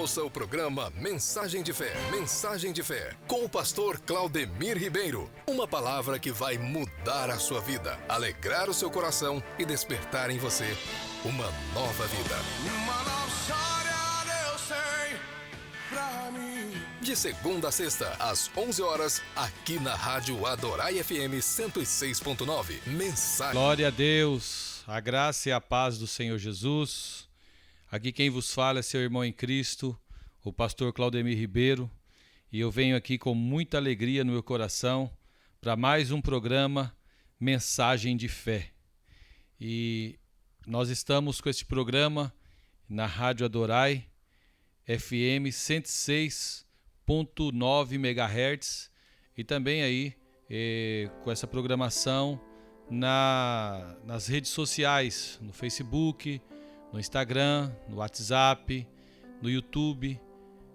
ouça o programa Mensagem de Fé. Mensagem de Fé, com o pastor Claudemir Ribeiro. Uma palavra que vai mudar a sua vida, alegrar o seu coração e despertar em você uma nova vida. Uma nova história Deus tem pra mim. De segunda a sexta, às 11 horas, aqui na Rádio Adorai FM 106.9. Mensagem. Glória a Deus, a graça e a paz do Senhor Jesus. Aqui quem vos fala é seu irmão em Cristo, o pastor Claudemir Ribeiro, e eu venho aqui com muita alegria no meu coração para mais um programa Mensagem de Fé. E nós estamos com este programa na Rádio Adorai FM 106.9 MHz e também aí com essa programação nas redes sociais, no Facebook, no Instagram, no WhatsApp, no YouTube.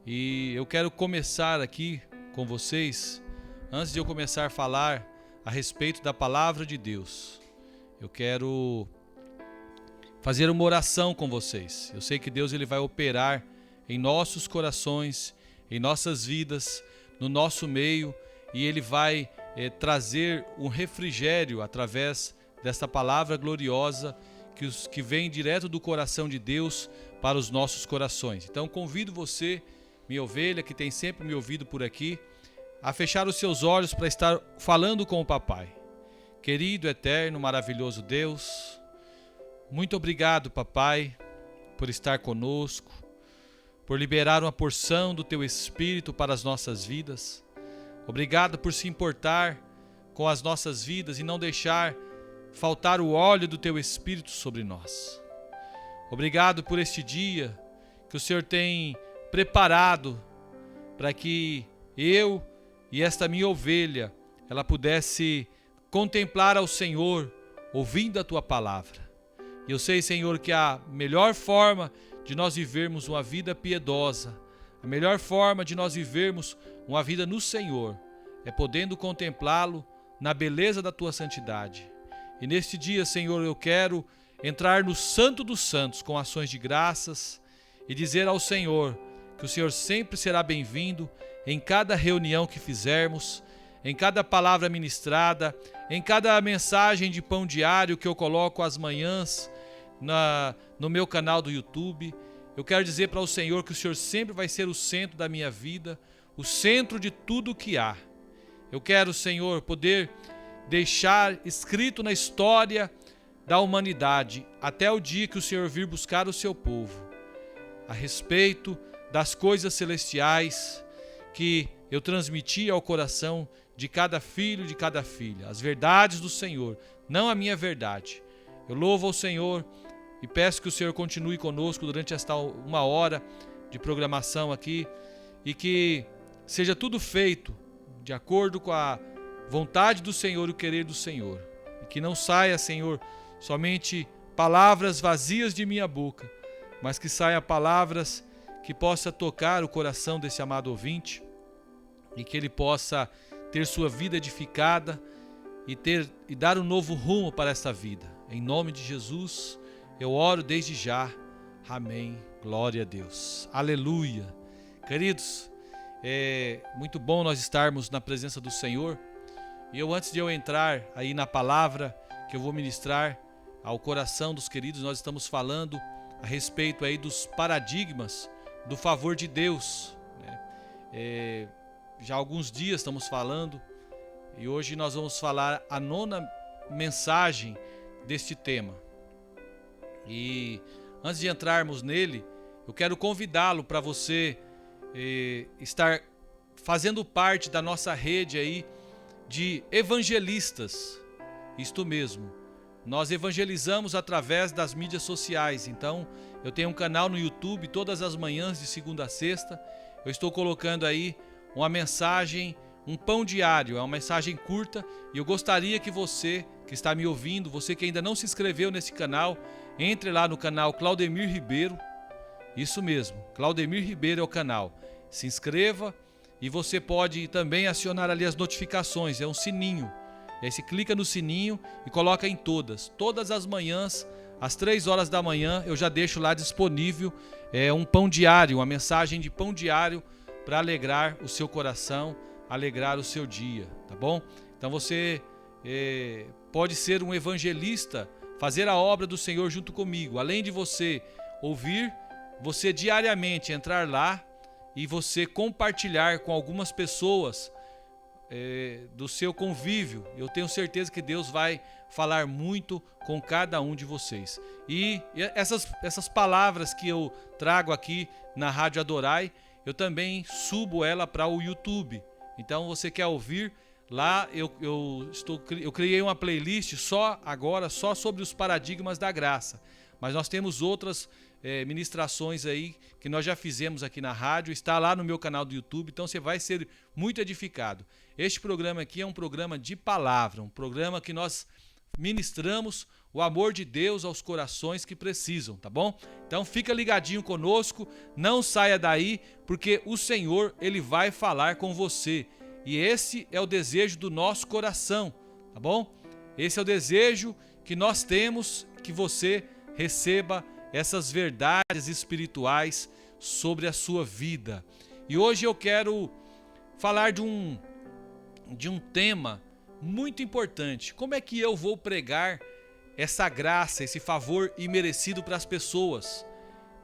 E eu quero começar aqui com vocês, antes de eu começar a falar a respeito da palavra de Deus, eu quero fazer uma oração com vocês. Eu sei que Deus ele vai operar em nossos corações, em nossas vidas, no nosso meio, e Ele vai trazer um refrigério através desta palavra gloriosa que vem direto do coração de Deus para os nossos corações. Então convido você, minha ovelha, que tem sempre me ouvido por aqui, a fechar os seus olhos para estar falando com o Papai. Querido, eterno, maravilhoso Deus, muito obrigado, Papai, por estar conosco, por liberar uma porção do Teu Espírito para as nossas vidas. Obrigado por se importar com as nossas vidas e não deixar faltar o óleo do Teu Espírito sobre nós. Obrigado por este dia que o Senhor tem preparado para que eu e esta minha ovelha, ela pudesse contemplar ao Senhor ouvindo a Tua palavra. E eu sei, Senhor, que a melhor forma de nós vivermos uma vida piedosa, a melhor forma de nós vivermos uma vida no Senhor, é podendo contemplá-lo na beleza da Tua santidade. E neste dia, Senhor, eu quero entrar no Santo dos Santos com ações de graças e dizer ao Senhor que o Senhor sempre será bem-vindo em cada reunião que fizermos, em cada palavra ministrada, em cada mensagem de pão diário que eu coloco às manhãs no meu canal do YouTube. Eu quero dizer para o Senhor que o Senhor sempre vai ser o centro da minha vida, o centro de tudo o que há. Eu quero, Senhor, poder deixar escrito na história da humanidade, até o dia que o Senhor vir buscar o seu povo, a respeito das coisas celestiais que eu transmiti ao coração de cada filho e de cada filha, as verdades do Senhor, não a minha verdade. Eu louvo ao Senhor e peço que o Senhor continue conosco durante esta uma hora de programação aqui e que seja tudo feito de acordo com a vontade do Senhor e o querer do Senhor. E que não saia, Senhor, somente palavras vazias de minha boca, mas que saia palavras que possa tocar o coração desse amado ouvinte e que ele possa ter sua vida edificada e dar um novo rumo para essa vida. Em nome de Jesus, eu oro desde já. Amém. Glória a Deus. Aleluia. Queridos, é muito bom nós estarmos na presença do Senhor. E antes de eu entrar aí na palavra que eu vou ministrar ao coração dos queridos, nós estamos falando a respeito aí dos paradigmas do favor de Deus, né? Já há alguns dias estamos falando e hoje nós vamos falar a 9ª mensagem deste tema. E antes de entrarmos nele, eu quero convidá-lo para você estar fazendo parte da nossa rede aí de evangelistas. Isto mesmo, nós evangelizamos através das mídias sociais. Então, eu tenho um canal no YouTube todas as manhãs de segunda a sexta. Eu estou colocando aí uma mensagem, um pão diário, é uma mensagem curta, e eu gostaria que você que está me ouvindo, você que ainda não se inscreveu nesse canal, entre lá no canal Claudemir Ribeiro. Isso mesmo, Claudemir Ribeiro é o canal. Se inscreva e você pode também acionar ali as notificações, é um sininho. E aí você clica no sininho e coloca em todas as manhãs, às 3 horas da manhã, eu já deixo lá disponível um pão diário, uma mensagem de pão diário para alegrar o seu coração, alegrar o seu dia, tá bom? Então você pode ser um evangelista, fazer a obra do Senhor junto comigo. Além de você ouvir, você diariamente entrar lá e você compartilhar com algumas pessoas do seu convívio. Eu tenho certeza que Deus vai falar muito com cada um de vocês. E essas palavras que eu trago aqui na Rádio Adorai, eu também subo ela para o YouTube. Então você quer ouvir, lá eu criei uma playlist só sobre os paradigmas da graça. Mas nós temos outras ministrações aí que nós já fizemos aqui na rádio, está lá no meu canal do YouTube, então você vai ser muito edificado. Este programa aqui é um programa de palavra, um programa que nós ministramos o amor de Deus aos corações que precisam, tá bom? Então fica ligadinho conosco, não saia daí, porque o Senhor, Ele vai falar com você. E esse é o desejo do nosso coração, tá bom? Esse é o desejo que nós temos, que você receba essas verdades espirituais sobre a sua vida. E hoje eu quero falar de um tema muito importante. Como é que eu vou pregar essa graça, esse favor imerecido para as pessoas?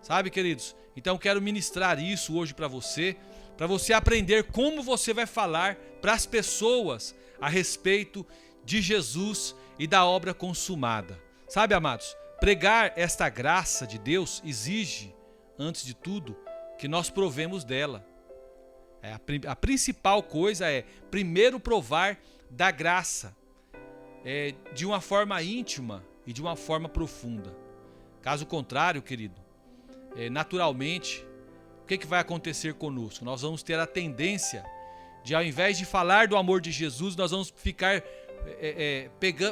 Sabe, queridos? Então eu quero ministrar isso hoje para você aprender como você vai falar para as pessoas a respeito de Jesus e da obra consumada. Sabe, amados? Pregar esta graça de Deus exige, antes de tudo, que nós provemos dela. A principal coisa é, primeiro, provar da graça, de uma forma íntima e de uma forma profunda. Caso contrário, querido, naturalmente, o que vai acontecer conosco? Nós vamos ter a tendência de, ao invés de falar do amor de Jesus, nós vamos ficar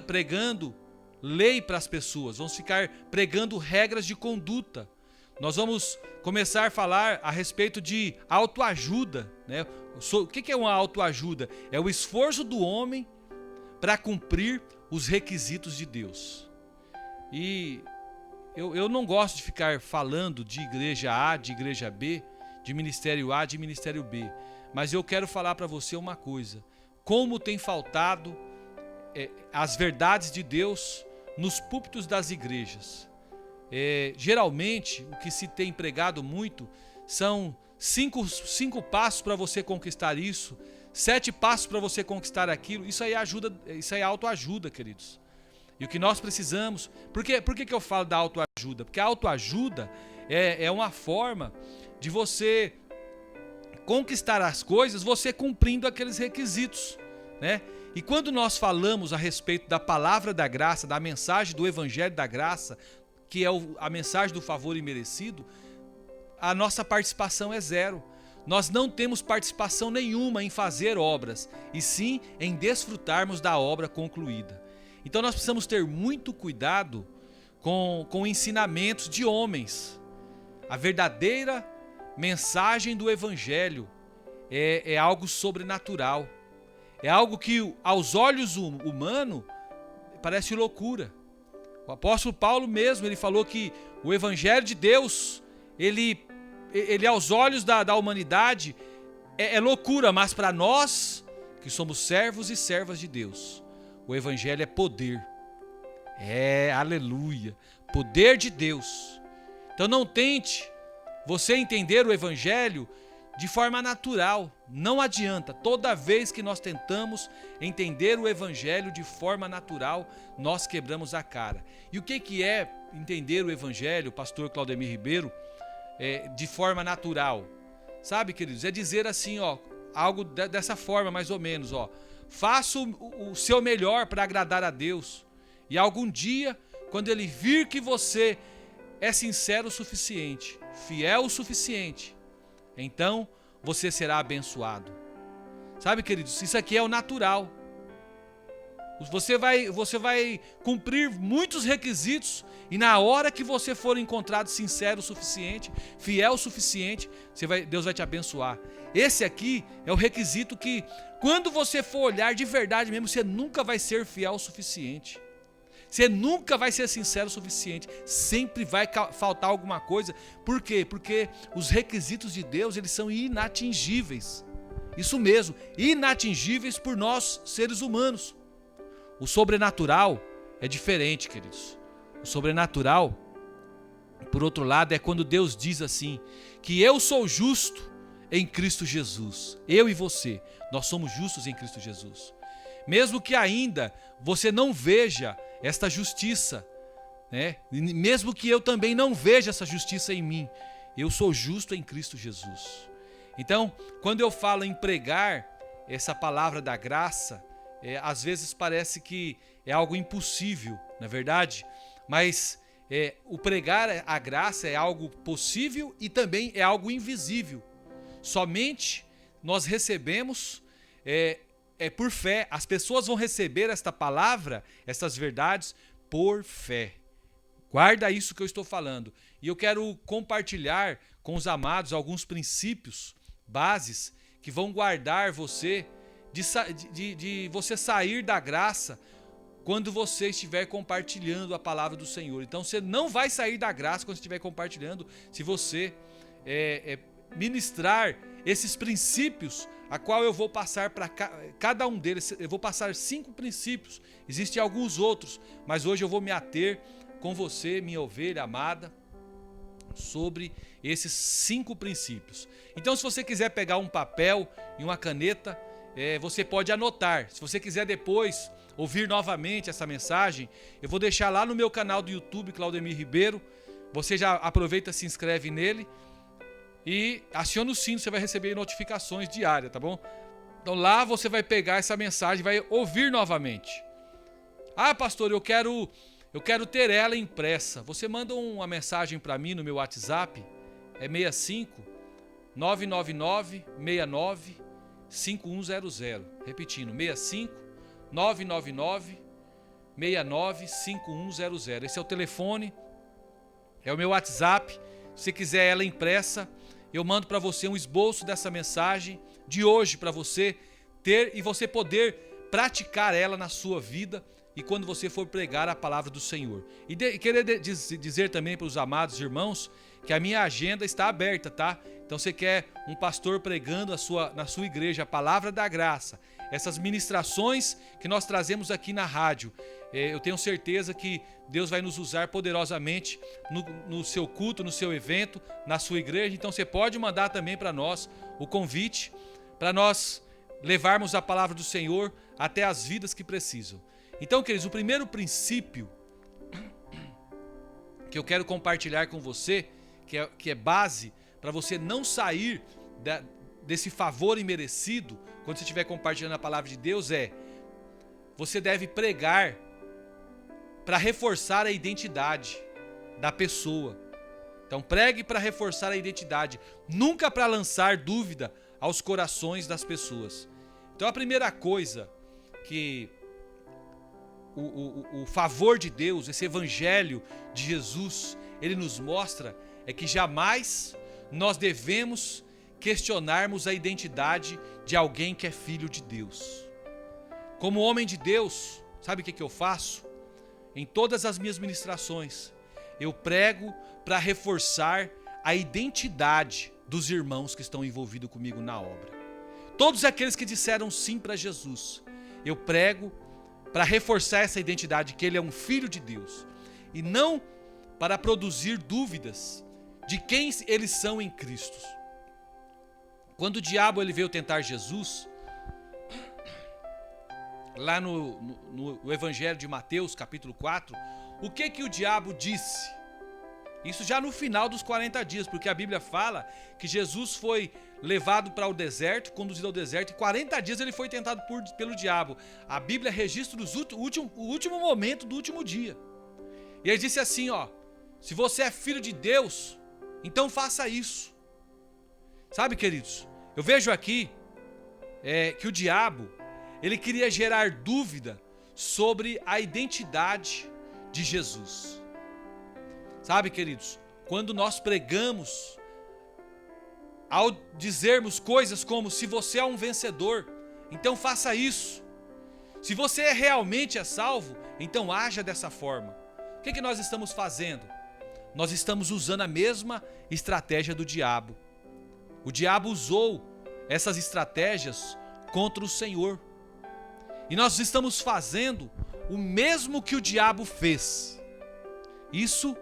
pregando lei para as pessoas, vamos ficar pregando regras de conduta. Nós vamos começar a falar a respeito de autoajuda, né? O que é uma autoajuda? É o esforço do homem para cumprir os requisitos de Deus. E eu não gosto de ficar falando de igreja A, de igreja B, de ministério A, de ministério B. Mas eu quero falar para você uma coisa. Como tem faltado as verdades de Deus nos púlpitos das igrejas. Geralmente, o que se tem pregado muito são cinco passos para você conquistar isso, 7 passos para você conquistar aquilo. Isso aí isso aí é autoajuda, queridos. E o que nós precisamos... Por que eu falo da autoajuda? Porque a autoajuda é uma forma de você conquistar as coisas, você cumprindo aqueles requisitos, né? E quando nós falamos a respeito da palavra da graça, da mensagem do evangelho da graça, que é a mensagem do favor imerecido, a nossa participação é zero. Nós não temos participação nenhuma em fazer obras, e sim em desfrutarmos da obra concluída. Então nós precisamos ter muito cuidado com ensinamentos de homens. A verdadeira mensagem do evangelho é algo sobrenatural. É algo que aos olhos humanos parece loucura. O apóstolo Paulo mesmo, ele falou que o evangelho de Deus, ele aos olhos da humanidade é loucura, mas para nós que somos servos e servas de Deus, o evangelho é poder. Aleluia, poder de Deus. Então não tente você entender o evangelho de forma natural. Não adianta. Toda vez que nós tentamos entender o evangelho de forma natural, nós quebramos a cara. E o que é entender o evangelho, pastor Claudemir Ribeiro, de forma natural? Sabe, queridos, é dizer assim, algo dessa forma mais ou menos, faça o seu melhor para agradar a Deus. E algum dia, quando Ele vir que você é sincero o suficiente, fiel o suficiente, então você será abençoado. Sabe, queridos, isso aqui é o natural. Você vai cumprir muitos requisitos, e na hora que você for encontrado sincero o suficiente, fiel o suficiente, Deus vai te abençoar. Esse aqui é o requisito que, quando você for olhar de verdade mesmo, você nunca vai ser fiel o suficiente. Você nunca vai ser sincero o suficiente. Sempre vai faltar alguma coisa. Por quê? Porque os requisitos de Deus, eles são inatingíveis. Isso mesmo, inatingíveis por nós, seres humanos. O sobrenatural é diferente, queridos. O sobrenatural, por outro lado, é quando Deus diz assim, que eu sou justo em Cristo Jesus. Eu e você, nós somos justos em Cristo Jesus. Mesmo que ainda você não veja esta justiça, né? Mesmo que eu também não veja essa justiça em mim, eu sou justo em Cristo Jesus. Então, quando eu falo em pregar essa palavra da graça, às vezes parece que é algo impossível, não é verdade? Mas o pregar a graça é algo possível e também é algo invisível. Somente nós recebemos por fé. As pessoas vão receber esta palavra, essas verdades, por fé. Guarda isso que eu estou falando. E eu quero compartilhar com os amados alguns princípios, bases, que vão guardar você de você sair da graça quando você estiver compartilhando a palavra do Senhor. Então você não vai sair da graça quando estiver compartilhando, se você ministrar esses princípios, a qual eu vou passar para cada um deles. Eu vou passar 5 princípios, existem alguns outros, mas hoje eu vou me ater com você, minha ovelha amada, sobre esses 5 princípios. Então, se você quiser pegar um papel e uma caneta, você pode anotar. Se você quiser depois ouvir novamente essa mensagem, eu vou deixar lá no meu canal do YouTube, Claudemir Ribeiro. Você já aproveita, se inscreve nele e aciona o sino, você vai receber notificações diárias, tá bom? Então lá você vai pegar essa mensagem, vai ouvir novamente. Ah, pastor, eu quero ter ela impressa. Você manda uma mensagem para mim no meu WhatsApp, é 65 999 69 5100. Repetindo, 65 999 69 5100. Esse é o telefone, é o meu WhatsApp. Se quiser ela impressa, eu mando para você um esboço dessa mensagem de hoje para você ter e você poder praticar ela na sua vida e quando você for pregar a palavra do Senhor. E querer dizer também para os amados irmãos que a minha agenda está aberta, tá? Então você quer um pastor pregando na sua igreja a palavra da graça, essas ministrações que nós trazemos aqui na rádio, eu tenho certeza que Deus vai nos usar poderosamente no seu culto, no seu evento, na sua igreja. Então você pode mandar também para nós o convite para nós levarmos a palavra do Senhor até as vidas que precisam. Então, queridos, o primeiro princípio que eu quero compartilhar com você, que é base para você não sair desse favor imerecido, quando você estiver compartilhando a palavra de Deus, você deve pregar para reforçar a identidade da pessoa. Então pregue para reforçar a identidade, nunca para lançar dúvida aos corações das pessoas. Então a primeira coisa que o favor de Deus, esse evangelho de Jesus, ele nos mostra é que jamais nós devemos questionarmos a identidade de alguém que é filho de Deus. Como homem de Deus, sabe o que eu faço? Em todas as minhas ministrações, eu prego para reforçar a identidade dos irmãos que estão envolvidos comigo na obra. Todos aqueles que disseram sim para Jesus, eu prego para reforçar essa identidade, que ele é um filho de Deus, e não para produzir dúvidas de quem eles são em Cristo. Quando o diabo ele veio tentar Jesus, lá no Evangelho de Mateus, capítulo 4, o que o diabo disse? Isso já no final dos 40 dias, porque a Bíblia fala que Jesus foi levado para o deserto, conduzido ao deserto, e 40 dias ele foi tentado pelo diabo. A Bíblia registra o último momento do último dia. E ele disse assim, se você é filho de Deus, então faça isso. Sabe, queridos, eu vejo aqui que o diabo, ele queria gerar dúvida sobre a identidade de Jesus. Sabe, queridos, quando nós pregamos, ao dizermos coisas como, se você é um vencedor, então faça isso. Se você realmente é salvo, então haja dessa forma. O que nós estamos fazendo? Nós estamos usando a mesma estratégia do diabo. O diabo usou essas estratégias contra o Senhor. E nós estamos fazendo o mesmo que o diabo fez. Isso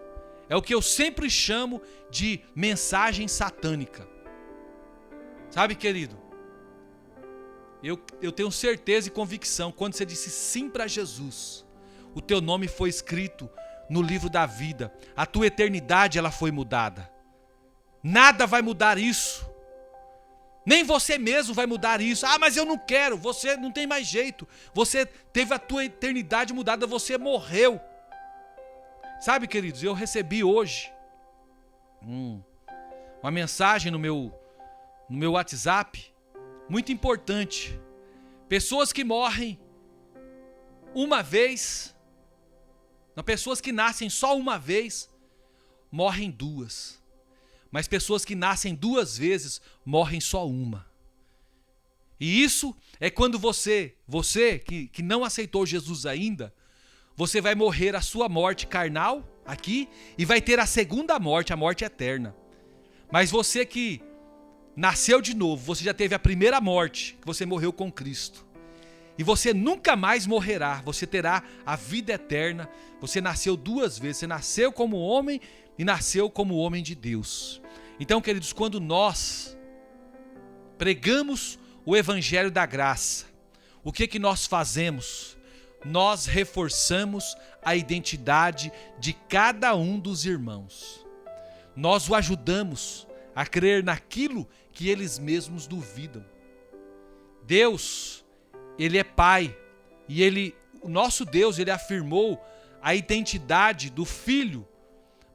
é o que eu sempre chamo de mensagem satânica. Sabe, querido? Eu tenho certeza e convicção, quando você disse sim para Jesus, o teu nome foi escrito no livro da vida. A tua eternidade ela foi mudada. Nada vai mudar isso. Nem você mesmo vai mudar isso. Ah, mas eu não quero. Você não tem mais jeito. Você teve a tua eternidade mudada. Você morreu. Sabe, queridos, eu recebi hoje uma mensagem no meu WhatsApp, muito importante. Pessoas que morrem uma vez, não, pessoas que nascem só uma vez, morrem duas. Mas pessoas que nascem duas vezes, morrem só uma. E isso é quando você que não aceitou Jesus ainda, você vai morrer a sua morte carnal aqui e vai ter a segunda morte, a morte eterna. Mas você que nasceu de novo, você já teve a primeira morte, que você morreu com Cristo. E você nunca mais morrerá, você terá a vida eterna. Você nasceu duas vezes, você nasceu como homem e nasceu como homem de Deus. Então, queridos, quando nós pregamos o evangelho da graça, o que nós fazemos? Nós reforçamos a identidade de cada um dos irmãos. Nós o ajudamos a crer naquilo que eles mesmos duvidam. Deus, Ele é Pai, e o nosso Deus, Ele afirmou a identidade do Filho.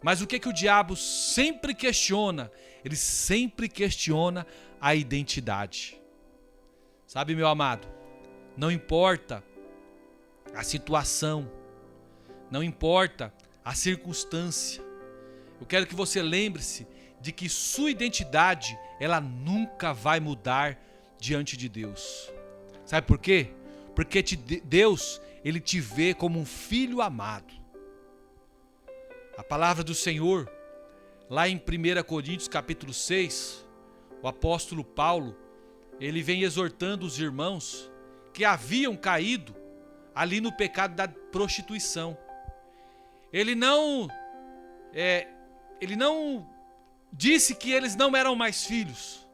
Mas o que o diabo sempre questiona? Ele sempre questiona a identidade. Sabe, meu amado, não importa a situação, não importa a circunstância. Eu quero que você lembre-se de que sua identidade, ela nunca vai mudar diante de Deus. Sabe por quê? Porque Deus, Ele te vê como um filho amado. A palavra do Senhor, lá em 1 Coríntios capítulo 6, o apóstolo Paulo, ele vem exortando os irmãos que haviam caído ali no pecado da prostituição. Ele não disse que eles não eram mais filhos,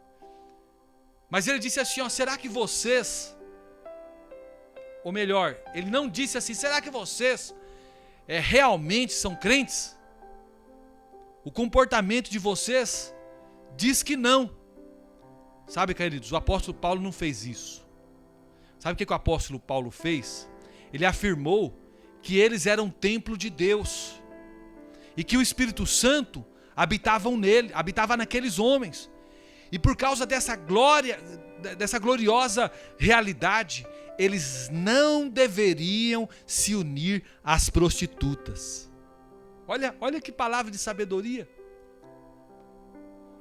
mas ele disse assim, será que vocês, ou melhor, ele não disse assim, será que vocês realmente são crentes? O comportamento de vocês diz que não. Sabe, queridos, o apóstolo Paulo não fez isso. Sabe o que o apóstolo Paulo fez? Ele afirmou que eles eram templo de Deus e que o Espírito Santo habitava naqueles homens. E por causa dessa gloriosa realidade, eles não deveriam se unir às prostitutas. Olha que palavra de sabedoria.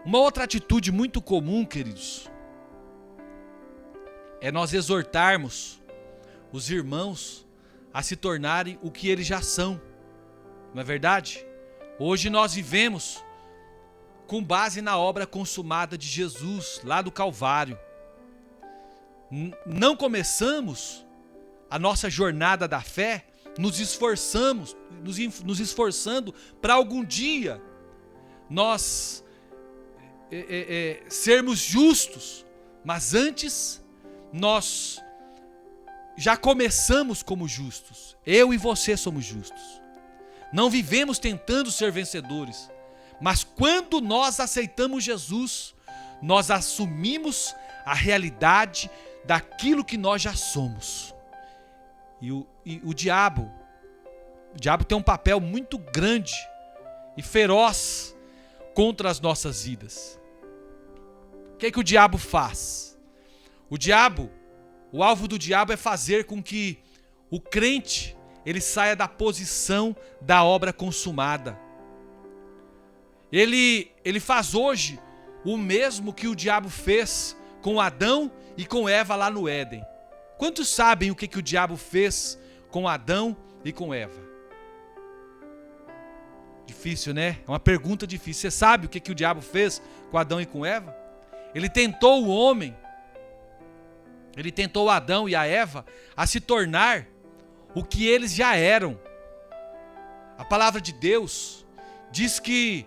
Uma outra atitude muito comum, queridos, é nós exortarmos os irmãos a se tornarem o que eles já são. Não é verdade? Hoje nós vivemos com base na obra consumada de Jesus, lá do Calvário. Não começamos a nossa jornada da fé nos esforçando para algum dia nós sermos justos, mas antes nós já começamos como justos. Eu e você somos justos. Não vivemos tentando ser vencedores, mas quando nós aceitamos Jesus, nós assumimos a realidade daquilo que nós já somos. E o diabo tem um papel muito grande e feroz contra as nossas vidas. O que o diabo faz? O alvo do diabo é fazer com que o crente ele saia da posição da obra consumada. Ele faz hoje o mesmo que o diabo fez com Adão e com Eva lá no Éden. Quantos sabem o que o diabo fez com Adão e com Eva? Difícil, né? É uma pergunta difícil. Você sabe o que o diabo fez com Adão e com Eva? Ele tentou o homem, ele tentou Adão e a Eva a se tornar o que eles já eram. A palavra de Deus diz que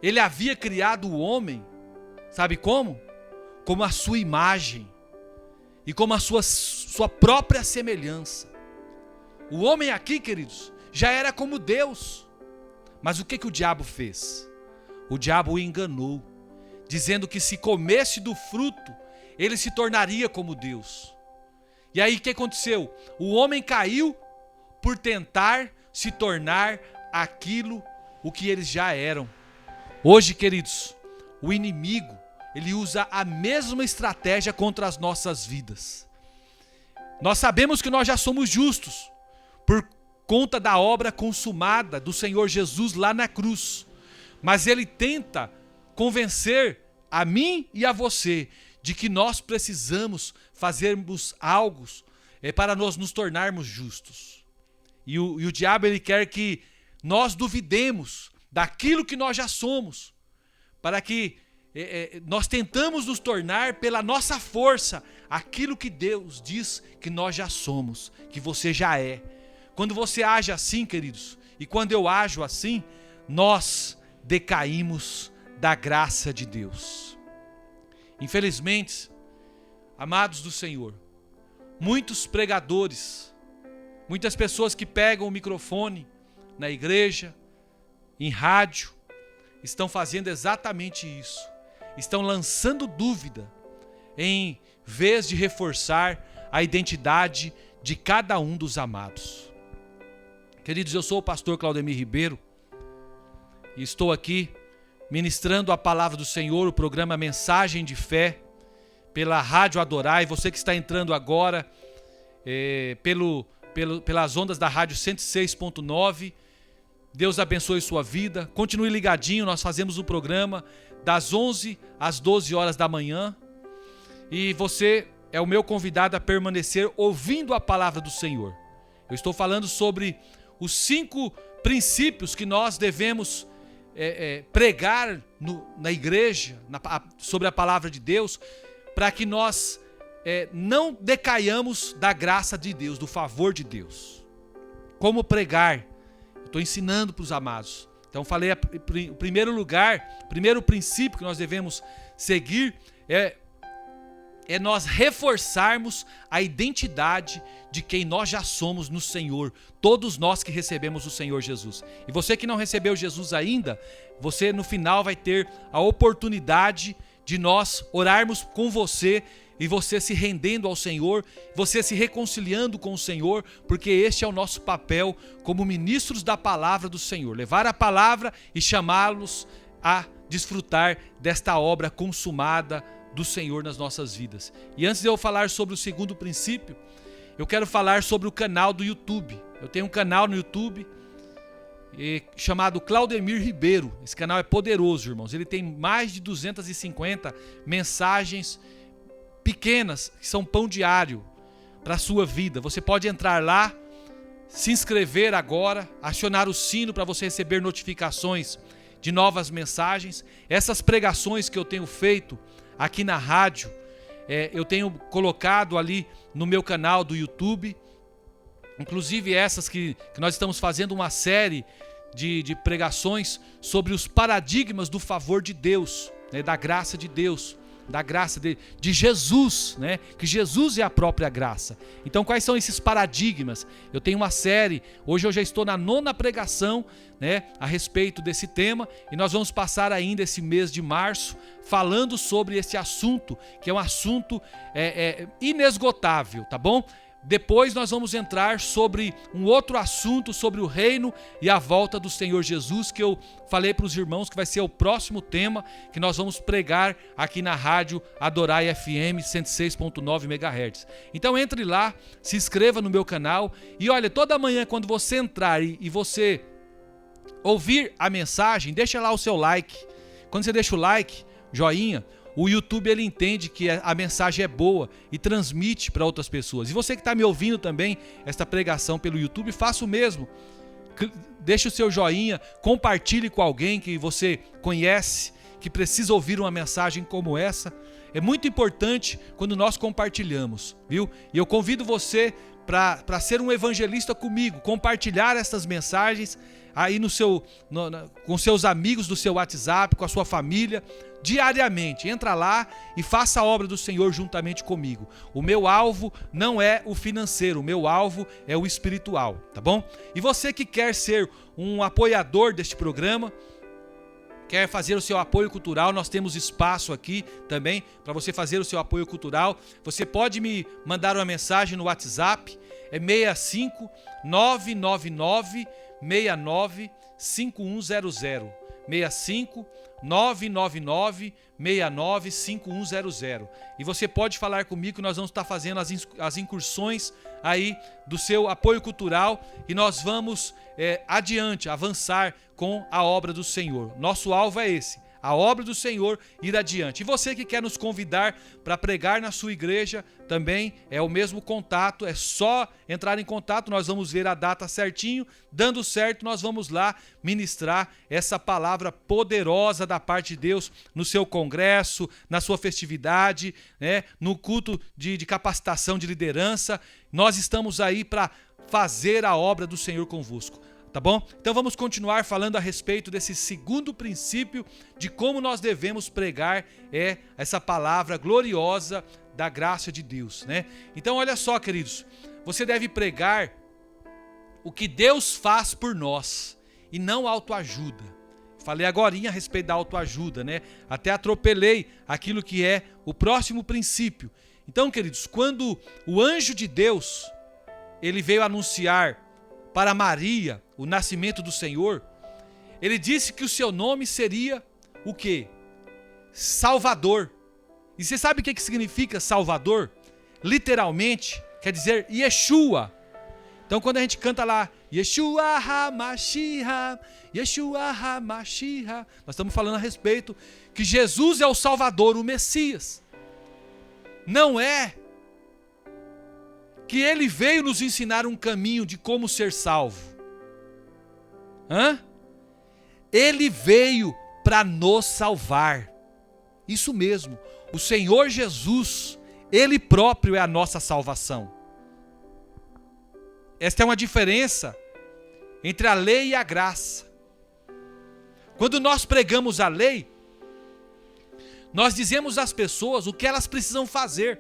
ele havia criado o homem, sabe como? Como a sua imagem e como a sua própria semelhança. O homem aqui, queridos, já era como Deus. Mas o que o diabo fez? O diabo o enganou, dizendo que se comesse do fruto, ele se tornaria como Deus. E aí o que aconteceu? O homem caiu por tentar se tornar aquilo o que eles já eram. Hoje, queridos, o inimigo, ele usa a mesma estratégia contra as nossas vidas. Nós sabemos que nós já somos justos por conta da obra consumada do Senhor Jesus lá na cruz. Mas ele tenta convencer a mim e a você de que nós precisamos fazermos algo para nós nos tornarmos justos. E o diabo, ele quer que nós duvidemos daquilo que nós já somos, para que nós tentamos nos tornar pela nossa força aquilo que Deus diz que nós já somos, que você já é. Quando você age assim, queridos, e quando eu ajo assim, nós decaímos da graça de Deus. Infelizmente, amados do Senhor, muitos pregadores, muitas pessoas que pegam o microfone na igreja, em rádio, estão fazendo exatamente isso. Estão lançando dúvida em vez de reforçar a identidade de cada um dos amados. Queridos, eu sou o pastor Claudemir Ribeiro e estou aqui ministrando a palavra do Senhor, o programa Mensagem de Fé, pela Rádio Adorai. Você que está entrando agora pelas ondas da Rádio 106.9, Deus abençoe sua vida. Continue ligadinho, nós fazemos o programa das 11 às 12 horas da manhã. E você é o meu convidado a permanecer ouvindo a palavra do Senhor. Eu estou falando sobre os 5 princípios que nós devemos pregar na igreja, sobre a palavra de Deus, para que nós não decaiamos da graça de Deus, do favor de Deus. Como pregar? Eu estou ensinando para os amados. Então falei, o primeiro lugar, o primeiro princípio que nós devemos seguir é nós reforçarmos a identidade de quem nós já somos no Senhor. Todos nós que recebemos o Senhor Jesus. E você que não recebeu Jesus ainda, você no final vai ter a oportunidade de nós orarmos com você e você se rendendo ao Senhor, você se reconciliando com o Senhor, porque este é o nosso papel como ministros da palavra do Senhor. Levar a palavra e chamá-los a desfrutar desta obra consumada do Senhor nas nossas vidas. E antes de eu falar sobre o segundo princípio, eu quero falar sobre o canal do YouTube. Eu tenho um canal no YouTube chamado Claudemir Ribeiro. Esse canal é poderoso, irmãos. Ele tem mais de 250 mensagens pequenas, que são pão diário para a sua vida. Você pode entrar lá, se inscrever agora, acionar o sino para você receber notificações de novas mensagens. Essas pregações que eu tenho feito aqui na rádio, eu tenho colocado ali no meu canal do YouTube, inclusive essas que nós estamos fazendo uma série de pregações sobre os paradigmas do favor de Deus, né, da graça de Deus, da graça de Jesus, né, que Jesus é a própria graça. Então quais são esses paradigmas? Eu tenho uma série, hoje eu já estou na 9ª pregação, né, a respeito desse tema, e nós vamos passar ainda esse mês de março falando sobre esse assunto, que é um assunto inesgotável, tá bom? Depois nós vamos entrar sobre um outro assunto, sobre o reino e a volta do Senhor Jesus, que eu falei para os irmãos que vai ser o próximo tema que nós vamos pregar aqui na rádio Adorai FM 106.9 MHz. Então entre lá, se inscreva no meu canal e olha, toda manhã quando você entrar e você ouvir a mensagem, deixa lá o seu like. Quando você deixa o like, joinha, o YouTube ele entende que a mensagem é boa e transmite para outras pessoas. E você que está me ouvindo também, esta pregação pelo YouTube, faça o mesmo. Deixe o seu joinha, compartilhe com alguém que você conhece, que precisa ouvir uma mensagem como essa. É muito importante quando nós compartilhamos, viu? E eu convido você para ser um evangelista comigo, compartilhar essas mensagens aí com seus amigos do seu WhatsApp, com a sua família, diariamente. Entra lá e faça a obra do Senhor juntamente comigo. O meu alvo não é o financeiro, o meu alvo é o espiritual, tá bom? E você que quer ser um apoiador deste programa, quer fazer o seu apoio cultural, nós temos espaço aqui também para você fazer o seu apoio cultural. Você pode me mandar uma mensagem no WhatsApp, é 65 999 69 5100. 65 999 69 5100. E você pode falar comigo que nós vamos estar fazendo as incursões aí do seu apoio cultural e nós vamos avançar com a obra do Senhor. Nosso alvo é esse, a obra do Senhor ir adiante. E você que quer nos convidar para pregar na sua igreja, também é o mesmo contato, é só entrar em contato, nós vamos ver a data certinho, dando certo, nós vamos lá ministrar essa palavra poderosa da parte de Deus no seu congresso, na sua festividade, né, no culto de capacitação de liderança. Nós estamos aí para fazer a obra do Senhor convosco. Tá bom? Então vamos continuar falando a respeito desse segundo princípio de como nós devemos pregar essa palavra gloriosa da graça de Deus, né? Então olha só, queridos, você deve pregar o que Deus faz por nós e não autoajuda. Falei agorinha a respeito da autoajuda, né? Até atropelei aquilo que é o próximo princípio. Então, queridos, quando o anjo de Deus, ele veio anunciar para Maria o nascimento do Senhor, ele disse que o seu nome seria o quê? Salvador. E você sabe o que significa Salvador? Literalmente, quer dizer Yeshua. Então quando a gente canta lá, Yeshua HaMashiach, Yeshua HaMashiach, nós estamos falando a respeito que Jesus é o Salvador, o Messias. Não é que ele veio nos ensinar um caminho de como ser salvo. Ele veio para nos salvar. Isso mesmo. O Senhor Jesus, ele próprio é a nossa salvação. Esta é uma diferença entre a lei e a graça. Quando nós pregamos a lei, nós dizemos às pessoas o que elas precisam fazer.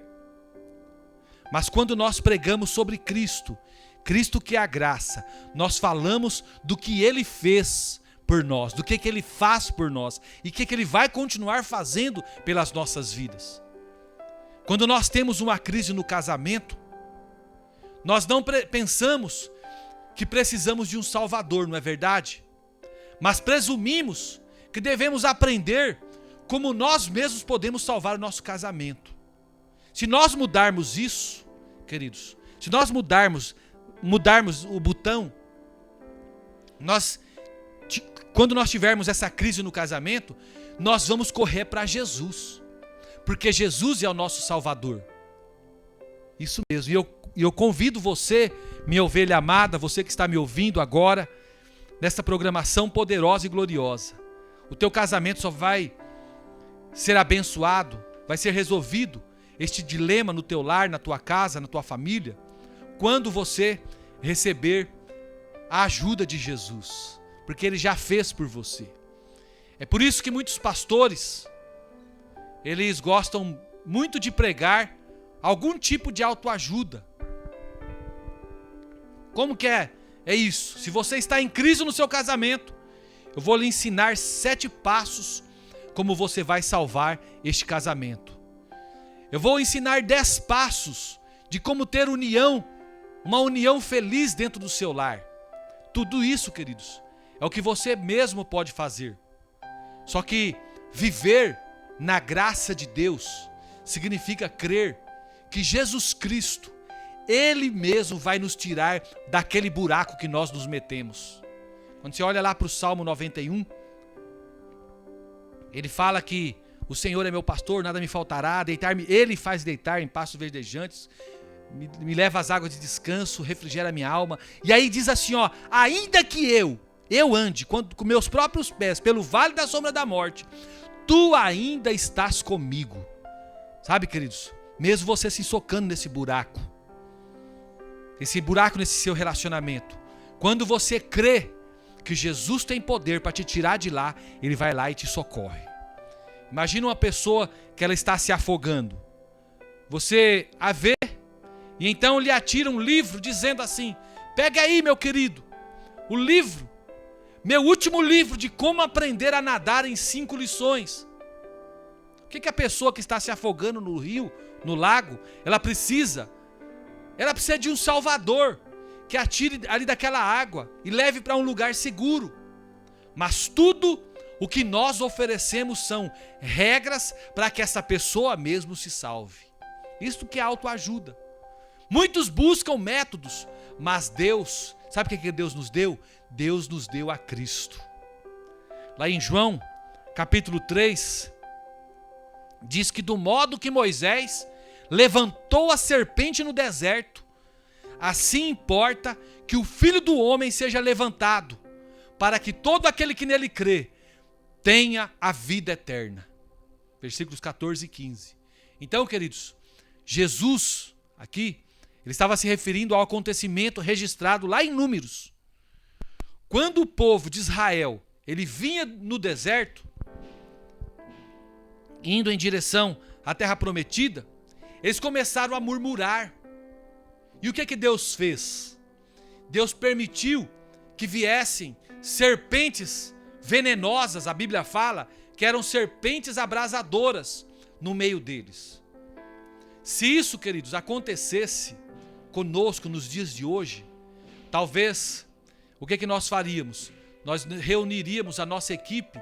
Mas quando nós pregamos sobre Cristo, Cristo que é a graça, nós falamos do que Ele fez por nós, do que Ele faz por nós e o que Ele vai continuar fazendo pelas nossas vidas. Quando nós temos uma crise no casamento, nós não pensamos que precisamos de um Salvador, não é verdade? Mas presumimos que devemos aprender como nós mesmos podemos salvar o nosso casamento. Se nós mudarmos isso, queridos, se nós mudarmos o botão, quando nós tivermos essa crise no casamento, nós vamos correr para Jesus, porque Jesus é o nosso Salvador. Isso mesmo, e eu convido você, minha ovelha amada, você que está me ouvindo agora, nessa programação poderosa e gloriosa. O teu casamento só vai ser abençoado, vai ser resolvido este dilema no teu lar, na tua casa, na tua família, quando você receber a ajuda de Jesus, porque Ele já fez por você. É por isso que muitos pastores, eles gostam muito de pregar algum tipo de autoajuda. Como que é isso? Se você está em crise no seu casamento, eu vou lhe ensinar 7 passos como você vai salvar este casamento. Eu vou ensinar 10 passos de como ter uma união feliz dentro do seu lar. Tudo isso, queridos, é o que você mesmo pode fazer. Só que viver na graça de Deus significa crer que Jesus Cristo, Ele mesmo vai nos tirar daquele buraco que nós nos metemos. Quando você olha lá para o Salmo 91, ele fala que o Senhor é meu pastor, nada me faltará, Ele faz deitar em pastos verdejantes, me leva às águas de descanso, refrigera a minha alma. E aí diz assim, ó, ainda que eu ande com meus próprios pés pelo vale da sombra da morte, tu ainda estás comigo. Sabe, queridos, mesmo você se socando nesse buraco nesse seu relacionamento, quando você crê que Jesus tem poder para te tirar de lá, Ele vai lá e te socorre. Imagina uma pessoa que ela está se afogando. Você a vê e então lhe atira um livro dizendo assim, pega aí, meu querido, o livro, meu último livro de como aprender a nadar em 5 lições. O que a pessoa que está se afogando no rio, no lago, ela precisa de um salvador que atire ali daquela água e leve para um lugar seguro. Mas tudo o que nós oferecemos são regras para que essa pessoa mesmo se salve. Isto que é autoajuda. Muitos buscam métodos, mas Deus, sabe o que Deus nos deu? Deus nos deu a Cristo. Lá em João, capítulo 3, diz que do modo que Moisés levantou a serpente no deserto, assim importa que o Filho do Homem seja levantado, para que todo aquele que nele crê tenha a vida eterna. Versículos 14 e 15. Então, queridos, Jesus, aqui, ele estava se referindo ao acontecimento registrado lá em Números. Quando o povo de Israel, ele vinha no deserto, indo em direção à terra prometida, eles começaram a murmurar. E o que Deus fez? Deus permitiu que viessem serpentes venenosas, a Bíblia fala que eram serpentes abrasadoras no meio deles. Se isso, queridos, acontecesse conosco nos dias de hoje, talvez, o que nós faríamos? Nós reuniríamos a nossa equipe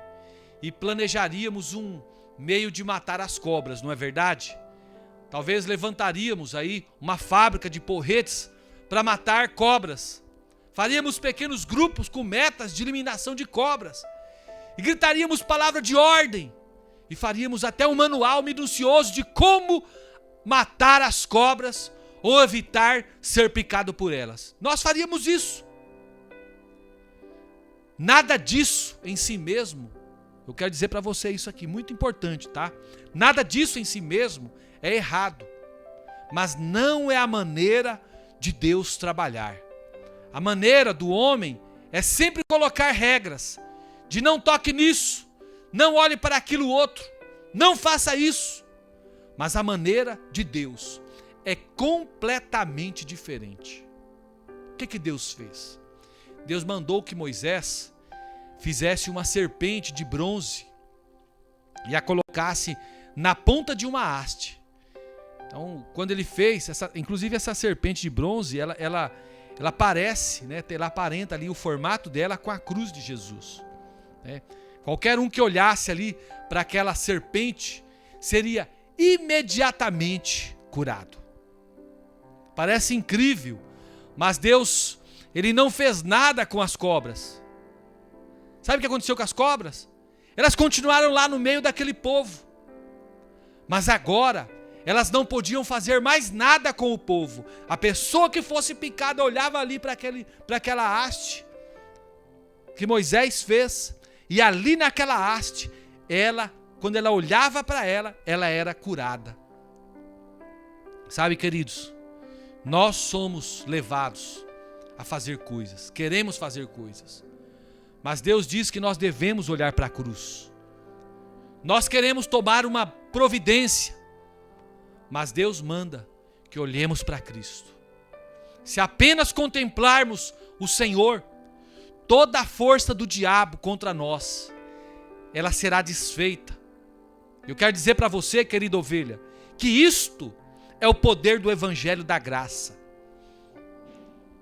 e planejaríamos um meio de matar as cobras, não é verdade? Talvez levantaríamos aí uma fábrica de porretes para matar cobras. Faríamos pequenos grupos com metas de eliminação de cobras. E gritaríamos palavra de ordem. E faríamos até um manual minucioso de como matar as cobras ou evitar ser picado por elas. Nós faríamos isso. Nada disso em si mesmo, eu quero dizer para você isso aqui, muito importante, tá? Nada disso em si mesmo é errado, mas não é a maneira de Deus trabalhar. A maneira do homem é sempre colocar regras, de não toque nisso, não olhe para aquilo outro, não faça isso. Mas a maneira de Deus é completamente diferente. O que Deus fez? Deus mandou que Moisés fizesse uma serpente de bronze e a colocasse na ponta de uma haste. Então, quando ele fez, inclusive essa serpente de bronze, ela parece, né, ela aparenta ali o formato dela com a cruz de Jesus. Né? Qualquer um que olhasse ali para aquela serpente seria imediatamente curado. Parece incrível, mas Deus, Ele não fez nada com as cobras. Sabe o que aconteceu com as cobras? Elas continuaram lá no meio daquele povo. Mas agora, elas não podiam fazer mais nada com o povo. A pessoa que fosse picada olhava ali para aquela haste que Moisés fez. E ali naquela haste, quando ela olhava para ela era curada. Sabe, queridos, nós somos levados a fazer coisas, queremos fazer coisas. Mas Deus diz que nós devemos olhar para a cruz. Nós queremos tomar uma providência, mas Deus manda que olhemos para Cristo. Se apenas contemplarmos o Senhor, toda a força do diabo contra nós, ela será desfeita. Eu quero dizer para você, querida ovelha, que isto é o poder do Evangelho da Graça.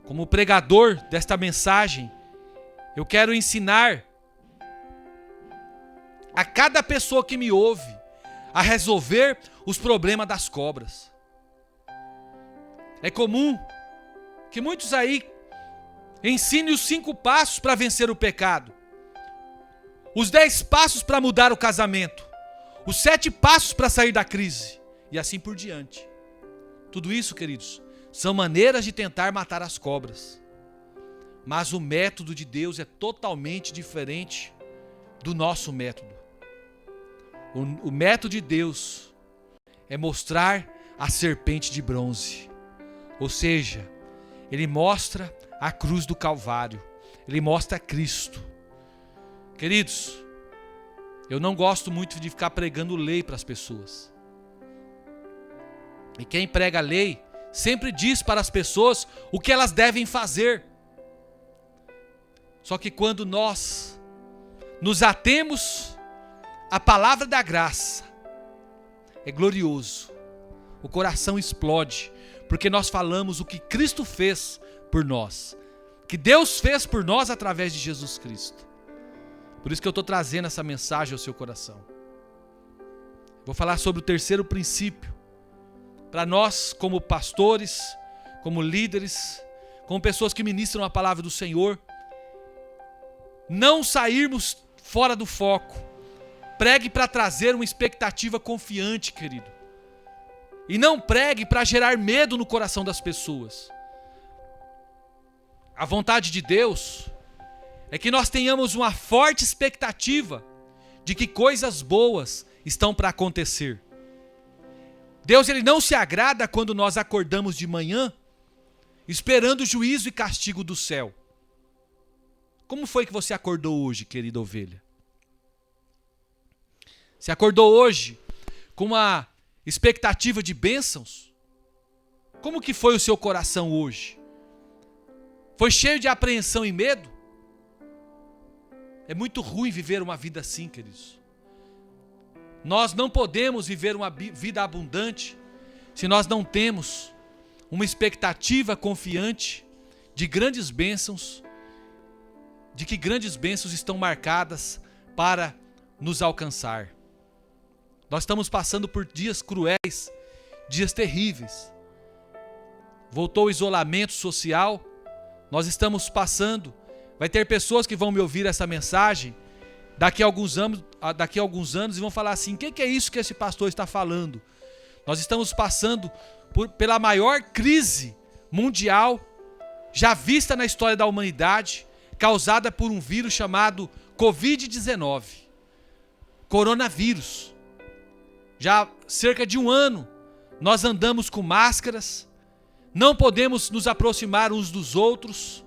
Como pregador desta mensagem, eu quero ensinar a cada pessoa que me ouve a resolver os problemas das cobras. É comum que muitos aí ensinem os 5 passos para vencer o pecado, os 10 passos para mudar o casamento, os 7 passos para sair da crise, e assim por diante. Tudo isso, queridos, são maneiras de tentar matar as cobras. Mas o método de Deus é totalmente diferente do nosso método. O método de Deus é mostrar a serpente de bronze. Ou seja, ele mostra a cruz do Calvário. Ele mostra Cristo. Queridos, eu não gosto muito de ficar pregando lei para as pessoas. E quem prega lei sempre diz para as pessoas o que elas devem fazer. Só que quando nós nos atemos à palavra da graça, é glorioso. O coração explode, porque nós falamos o que Cristo fez por nós, que Deus fez por nós através de Jesus Cristo. Por isso que eu estou trazendo essa mensagem ao seu coração. Vou falar sobre o terceiro princípio. Para nós, como pastores, como líderes, como pessoas que ministram a palavra do Senhor, não sairmos fora do foco. Pregue para trazer uma expectativa confiante, querido. E não pregue para gerar medo no coração das pessoas. A vontade de Deus é que nós tenhamos uma forte expectativa de que coisas boas estão para acontecer. Deus, ele não se agrada quando nós acordamos de manhã esperando o juízo e castigo do céu. Como foi que você acordou hoje, querida ovelha? Você acordou hoje com uma expectativa de bênçãos? Como que foi o seu coração hoje? Foi cheio de apreensão e medo? É muito ruim viver uma vida assim, queridos. Nós não podemos viver uma vida abundante se nós não temos uma expectativa confiante de grandes bênçãos, de que grandes bênçãos estão marcadas para nos alcançar. Nós estamos passando por dias cruéis, dias terríveis. Voltou o isolamento social, nós estamos passando. Vai ter pessoas que vão me ouvir essa mensagem daqui a alguns anos e vão falar assim: o que é isso que esse pastor está falando? Nós estamos passando pela maior crise mundial já vista na história da humanidade, causada por um vírus chamado Covid-19, coronavírus. Já há cerca de um ano nós andamos com máscaras, não podemos nos aproximar uns dos outros,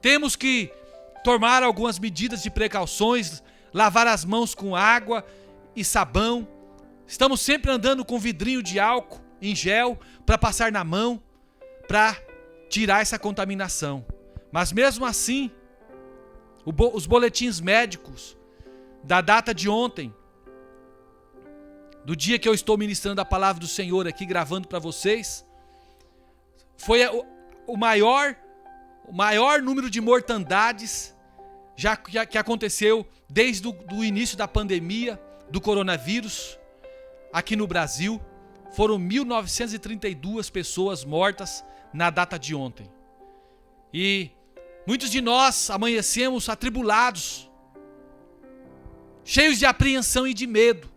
temos que tomar algumas medidas de precauções, lavar as mãos com água e sabão, estamos sempre andando com vidrinho de álcool em gel para passar na mão, para tirar essa contaminação. Mas mesmo assim, os boletins médicos da data de ontem, do dia que eu estou ministrando a palavra do Senhor aqui, gravando para vocês, foi o maior número de mortandades que aconteceu desde o início da pandemia do coronavírus aqui no Brasil. Foram 1.932 pessoas mortas na data de ontem. E muitos de nós amanhecemos atribulados, cheios de apreensão e de medo.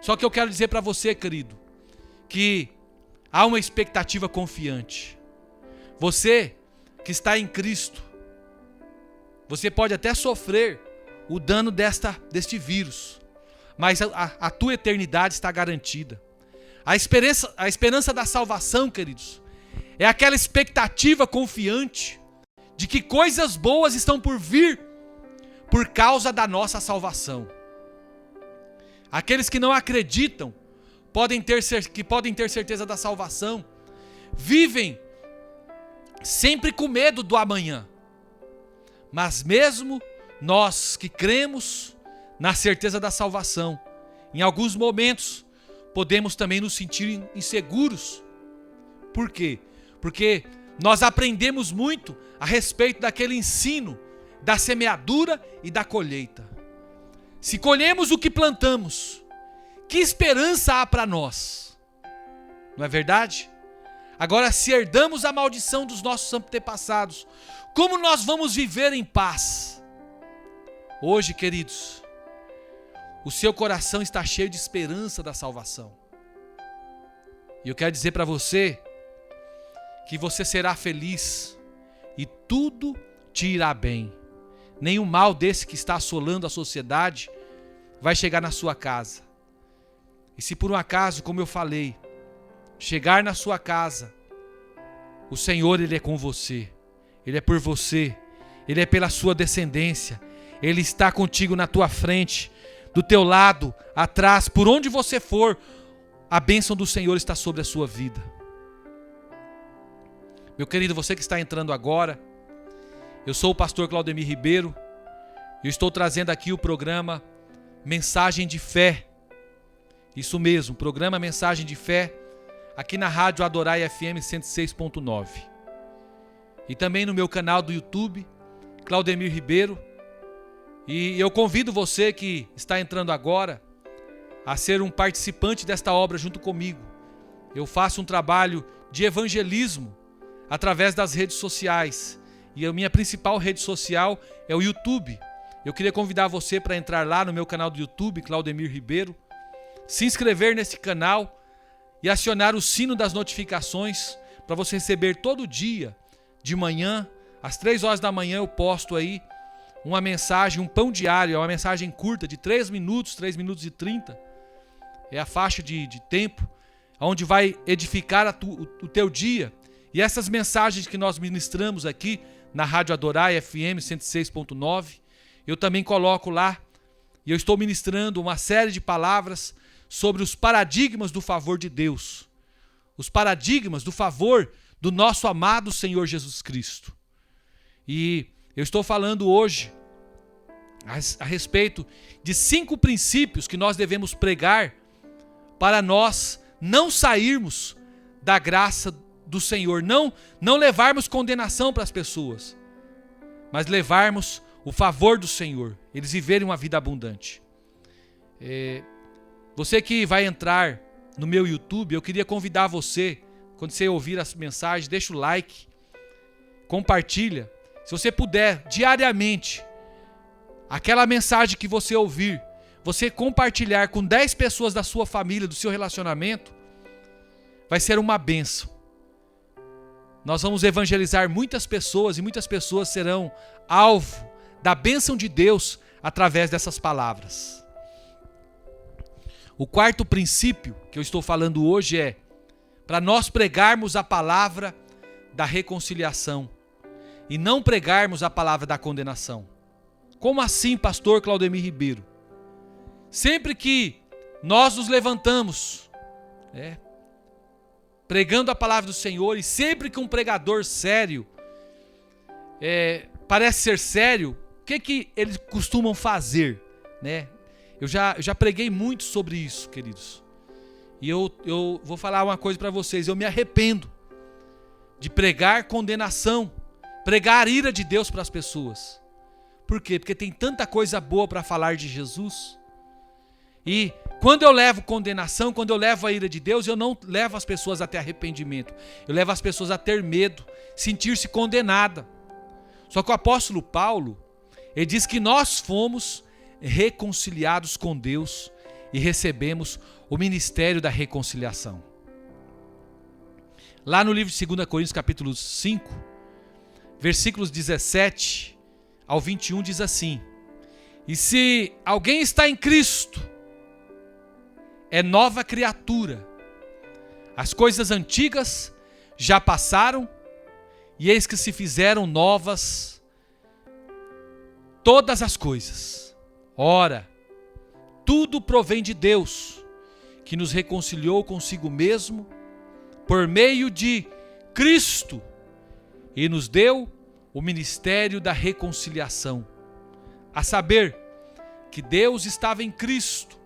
Só que eu quero dizer para você, querido, que há uma expectativa confiante. Você que está em Cristo, você pode até sofrer o dano deste vírus, mas a tua eternidade está garantida. A esperança da salvação, queridos, é aquela expectativa confiante de que coisas boas estão por vir por causa da nossa salvação. Aqueles que não acreditam, que podem ter certeza da salvação, vivem sempre com medo do amanhã. Mas mesmo nós que cremos na certeza da salvação, em alguns momentos podemos também nos sentir inseguros. Por quê? Porque nós aprendemos muito a respeito daquele ensino da semeadura e da colheita. Se colhemos o que plantamos, que esperança há para nós? Não é verdade? Agora, se herdamos a maldição dos nossos antepassados, como nós vamos viver em paz? Hoje, queridos, o seu coração está cheio de esperança da salvação. E eu quero dizer para você que você será feliz e tudo te irá bem. Nenhum mal desse que está assolando a sociedade vai chegar na sua casa. E se por um acaso, como eu falei, chegar na sua casa, o Senhor, Ele é com você. Ele é por você. Ele é pela sua descendência. Ele está contigo na tua frente, do teu lado, atrás, por onde você for, a bênção do Senhor está sobre a sua vida. Meu querido, você que está entrando agora, eu sou o pastor Claudemir Ribeiro e eu estou trazendo aqui o programa Mensagem de Fé. Isso mesmo, programa Mensagem de Fé, aqui na Rádio Adorai FM 106.9. E também no meu canal do YouTube, Claudemir Ribeiro. E eu convido você que está entrando agora a ser um participante desta obra junto comigo. Eu faço um trabalho de evangelismo através das redes sociais. E a minha principal rede social é o YouTube. Eu queria convidar você para entrar lá no meu canal do YouTube, Claudemir Ribeiro, se inscrever nesse canal e acionar o sino das notificações para você receber todo dia, de manhã, às 3 horas da manhã eu posto aí uma mensagem, um pão diário, é uma mensagem curta de 3 minutos, 3 minutos e 30. É a faixa de tempo onde vai edificar o teu dia. E essas mensagens que nós ministramos aqui na Rádio Adorai FM 106.9, eu também coloco lá e eu estou ministrando uma série de palavras sobre os paradigmas do favor de Deus. Os paradigmas do favor do nosso amado Senhor Jesus Cristo. E eu estou falando hoje a respeito de 5 princípios que nós devemos pregar para nós não sairmos da graça do Senhor, não levarmos condenação para as pessoas, mas levarmos o favor do Senhor, eles viverem uma vida abundante. Você que vai entrar no meu YouTube, eu queria convidar você, quando você ouvir as mensagens, deixa o like, compartilha. Se você puder, diariamente, aquela mensagem que você ouvir, você compartilhar com 10 pessoas da sua família, do seu relacionamento, vai ser uma bênção. Nós vamos evangelizar muitas pessoas e muitas pessoas serão alvo da bênção de Deus através dessas palavras. O 4º princípio que eu estou falando hoje é para nós pregarmos a palavra da reconciliação e não pregarmos a palavra da condenação. Como assim, pastor Claudemir Ribeiro? Sempre que nós nos levantamos, pregando a palavra do Senhor, e sempre que um pregador sério parece ser sério, o que eles costumam fazer? Eu já preguei muito sobre isso, queridos. E eu vou falar uma coisa para vocês. Eu me arrependo de pregar condenação, pregar a ira de Deus para as pessoas. Por quê? Porque tem tanta coisa boa para falar de Jesus. E quando eu levo condenação, quando eu levo a ira de Deus, eu não levo as pessoas a ter arrependimento. Eu levo as pessoas a ter medo, sentir-se condenada. Só que o apóstolo Paulo, ele diz que nós fomos reconciliados com Deus e recebemos o ministério da reconciliação. Lá no livro de 2 Coríntios capítulo 5, versículos 17 ao 21 diz assim: e se alguém está em Cristo, é nova criatura. As coisas antigas já passaram e eis que se fizeram novas todas as coisas. Ora, tudo provém de Deus, que nos reconciliou consigo mesmo por meio de Cristo e nos deu o ministério da reconciliação. A saber, que Deus estava em Cristo,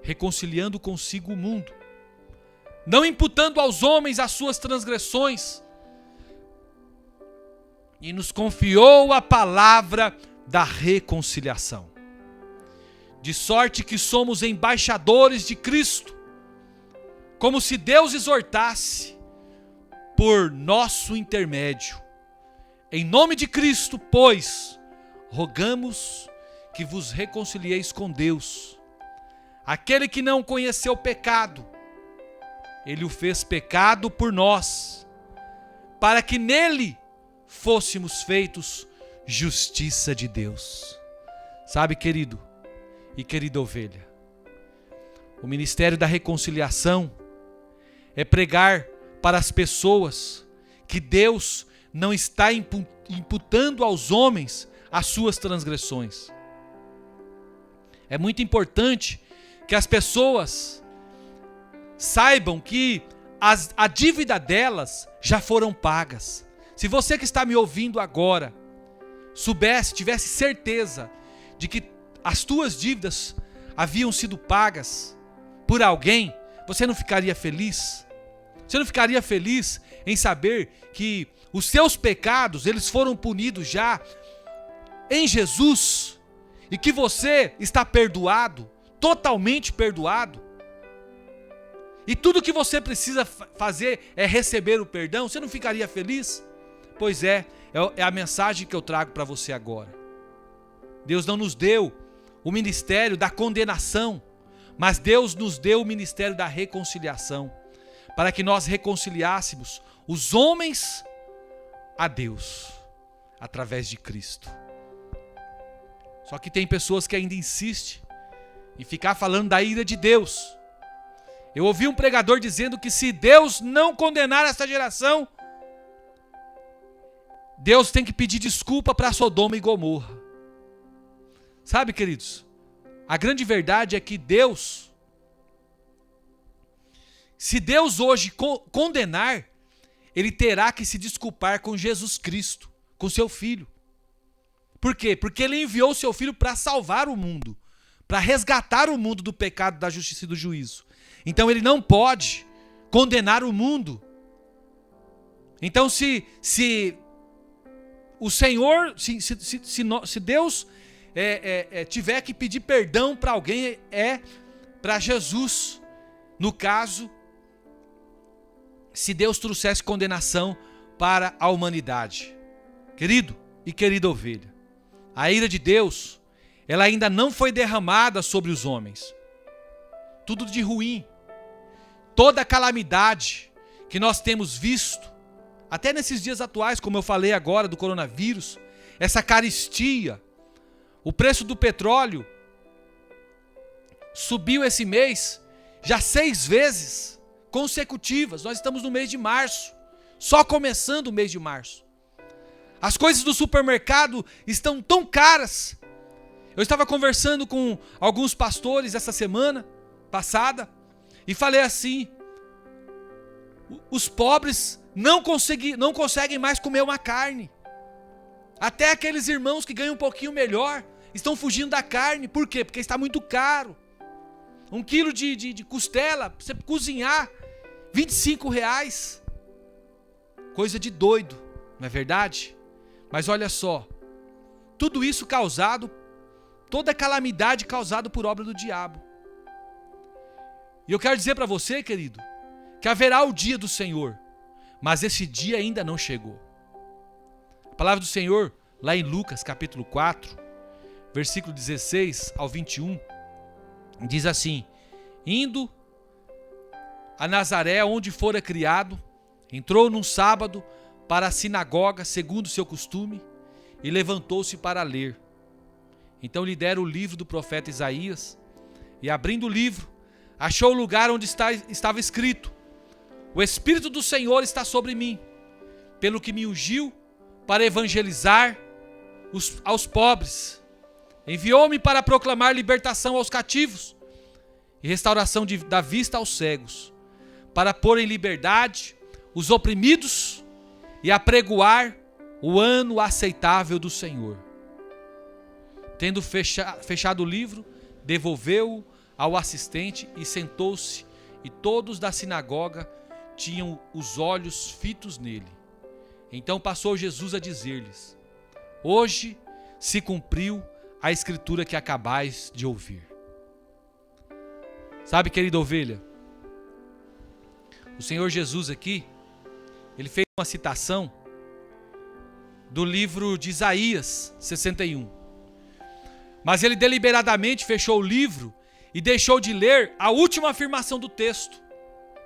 reconciliando consigo o mundo, não imputando aos homens as suas transgressões, e nos confiou a palavra da reconciliação. De sorte que somos embaixadores de Cristo, como se Deus exortasse por nosso intermédio. Em nome de Cristo, pois, rogamos que vos reconcilieis com Deus. aquele que não conheceu pecado, ele o fez pecado por nós, para que nele fôssemos feitos justiça de Deus. Sabe, querido e querida ovelha, o ministério da reconciliação é pregar para as pessoas que Deus não está imputando aos homens as suas transgressões. É muito importante que as pessoas saibam que a dívida delas já foram pagas. Se você que está me ouvindo agora tivesse certeza de que as tuas dívidas haviam sido pagas por alguém, você não ficaria feliz? Você não ficaria feliz em saber que os seus pecados, eles foram punidos já em Jesus, e que você está perdoado, totalmente perdoado? E tudo que você precisa fazer é receber o perdão? Você não ficaria feliz? Pois é a mensagem que eu trago para você agora. Deus não nos deu o ministério da condenação, mas Deus nos deu o ministério da reconciliação, para que nós reconciliássemos os homens a Deus, através de Cristo. Só que tem pessoas que ainda insistem em ficar falando da ira de Deus. Eu ouvi um pregador dizendo que se Deus não condenar essa geração, Deus tem que pedir desculpa para Sodoma e Gomorra. Sabe, queridos, a grande verdade é que Deus, se Deus hoje condenar, Ele terá que se desculpar com Jesus Cristo, com seu Filho. Por quê? Porque Ele enviou o seu Filho para salvar o mundo, para resgatar o mundo do pecado, da justiça e do juízo. Então Ele não pode condenar o mundo. Então se o Senhor, se Deus tiver que pedir perdão para alguém, é para Jesus. No caso, se Deus trouxesse condenação para a humanidade. Querido e querida ovelha, a ira de Deus, ela ainda não foi derramada sobre os homens. Tudo de ruim, toda a calamidade que nós temos visto, até nesses dias atuais, como eu falei agora do coronavírus, essa carestia, o preço do petróleo subiu esse mês já 6 vezes consecutivas. Nós estamos no mês de março, só começando o mês de março. As coisas do supermercado estão tão caras. Eu estava conversando com alguns pastores essa semana passada e falei assim: os pobres não conseguem mais comer uma carne. Até aqueles irmãos que ganham um pouquinho melhor estão fugindo da carne. Por quê? Porque está muito caro. 1 quilo de costela, pra você cozinhar, R$25. Coisa de doido, não é verdade? Mas olha só, tudo isso toda a calamidade causada por obra do diabo. E eu quero dizer para você, querido, que haverá o dia do Senhor, mas esse dia ainda não chegou. A palavra do Senhor, lá em Lucas capítulo 4, versículo 16 ao 21, diz assim: indo a Nazaré, onde fora criado, entrou num sábado para a sinagoga, segundo o seu costume, e levantou-se para ler. Então lhe deram o livro do profeta Isaías, e abrindo o livro, achou o lugar onde estava escrito: o Espírito do Senhor está sobre mim, pelo que me ungiu para evangelizar aos pobres. Enviou-me para proclamar libertação aos cativos e restauração da vista aos cegos, para pôr em liberdade os oprimidos e apregoar o ano aceitável do Senhor. Tendo fechado o livro, devolveu-o ao assistente e sentou-se, e todos da sinagoga tinham os olhos fitos nele. Então passou Jesus a dizer-lhes: hoje se cumpriu a escritura que acabais de ouvir. Sabe, querida ovelha, o Senhor Jesus aqui, ele fez uma citação do livro de Isaías 61. Mas ele deliberadamente fechou o livro e deixou de ler a última afirmação do texto,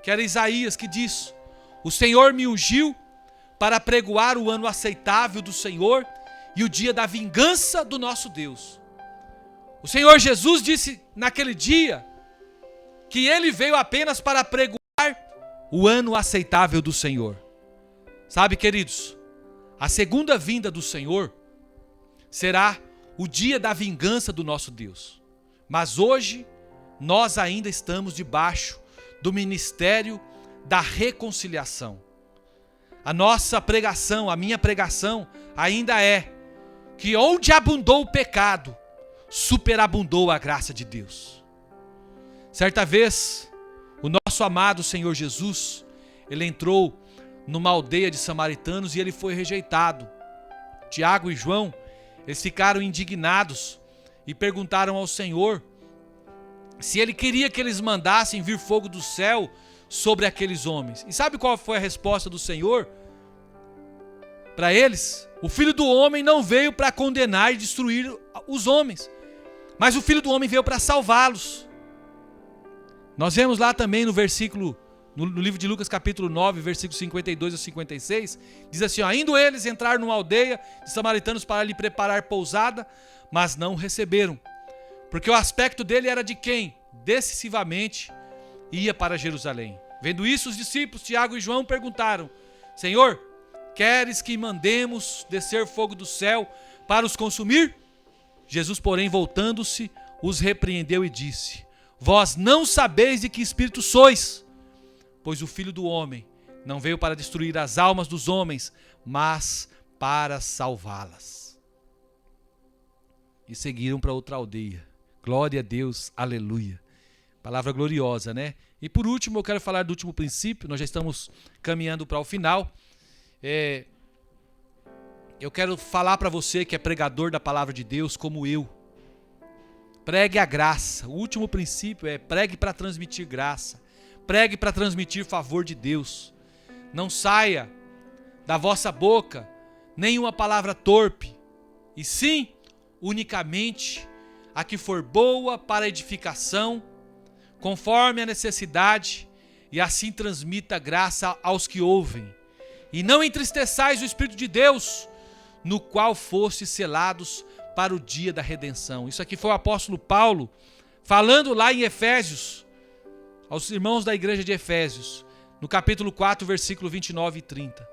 que era Isaías, que diz: o Senhor me ungiu para pregoar o ano aceitável do Senhor e o dia da vingança do nosso Deus. O Senhor Jesus disse naquele dia que ele veio apenas para pregoar o ano aceitável do Senhor. Sabe, queridos, a segunda vinda do Senhor será o dia da vingança do nosso Deus. Mas hoje nós ainda estamos debaixo do ministério da reconciliação. A nossa pregação, a minha pregação ainda é que onde abundou o pecado, superabundou a graça de Deus. Certa vez, o nosso amado Senhor Jesus, ele entrou numa aldeia de samaritanos e ele foi rejeitado. Tiago e João, eles ficaram indignados e perguntaram ao Senhor se ele queria que eles mandassem vir fogo do céu sobre aqueles homens. E sabe qual foi a resposta do Senhor para eles? O Filho do Homem não veio para condenar e destruir os homens, mas o Filho do Homem veio para salvá-los. Nós vemos lá também no versículo, no livro de Lucas capítulo 9, versículos 52 a 56, diz assim, ó: indo eles entrar numa aldeia de samaritanos para lhe preparar pousada, mas não receberam, porque o aspecto dele era de quem decisivamente ia para Jerusalém. Vendo isso, os discípulos Tiago e João perguntaram: Senhor, queres que mandemos descer fogo do céu para os consumir? Jesus, porém, voltando-se, os repreendeu e disse: vós não sabeis de que espírito sois, pois o Filho do Homem não veio para destruir as almas dos homens, mas para salvá-las. E seguiram para outra aldeia. Glória a Deus, aleluia. Palavra gloriosa, né? E por último, eu quero falar do último princípio. Nós já estamos caminhando para o final. Eu quero falar para você que é pregador da palavra de Deus, como eu. Pregue a graça. O último princípio é: pregue para transmitir graça. Pregue para transmitir favor de Deus. Não saia da vossa boca nenhuma palavra torpe, e sim, unicamente, a que for boa para edificação, conforme a necessidade, e assim transmita graça aos que ouvem. E não entristeçais o Espírito de Deus, no qual fostes selados para o dia da redenção. Isso aqui foi o apóstolo Paulo falando lá em Efésios, aos irmãos da igreja de Efésios, no capítulo 4, versículo 29 e 30.